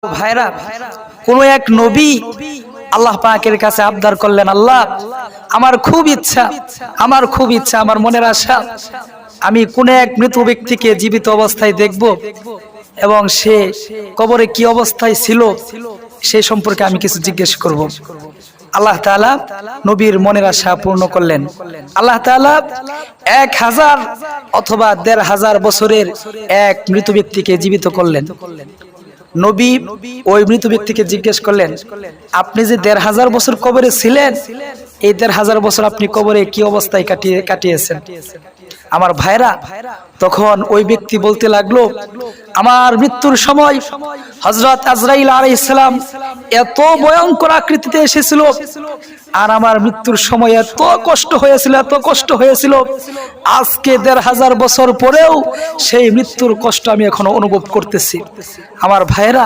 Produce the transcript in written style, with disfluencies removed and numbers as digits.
ভাইরা, কোন এক নবী আল্লাহ পাকের কাছে আবদার করলেন, আল্লাহ আমার খুব ইচ্ছা আমার মনের আশা, আমি কোন এক মৃত ব্যক্তিকে জীবিত অবস্থায় দেখব এবং সে কবরে কি অবস্থায় ছিল সেই সম্পর্কে আমি কিছু জিজ্ঞেস করব। আল্লাহ তাআলা নবীর মনের আশা পূর্ণ করলেন। আল্লাহ তাআলা 1000 অথবা 1500 বছরের এক মৃত ব্যক্তিকে জীবিত করলেন। নবী ওই মৃত ব্যক্তিকে জিজ্ঞেস করলেন, আপনি যে 1500 বছর কবরে ছিলেন, এই 1500 বছর আপনি কবরে কি অবস্থায় কাটিয়েছেন? আমার ভাইরা, তখন ওই ব্যক্তি বলতে লাগলো, আমার মৃত্যুর সময় হযরত আজরাইল আলাইহিস সালাম এত ভয়ঙ্কর আকৃতিতে এসেছিল, আর আমার মৃত্যুর সময় এত কষ্ট হয়েছিল, আজকে 1500 বছর পরেও সেই মৃত্যুর কষ্ট আমি এখনো অনুভব করতেছি। আমার ভাইরা,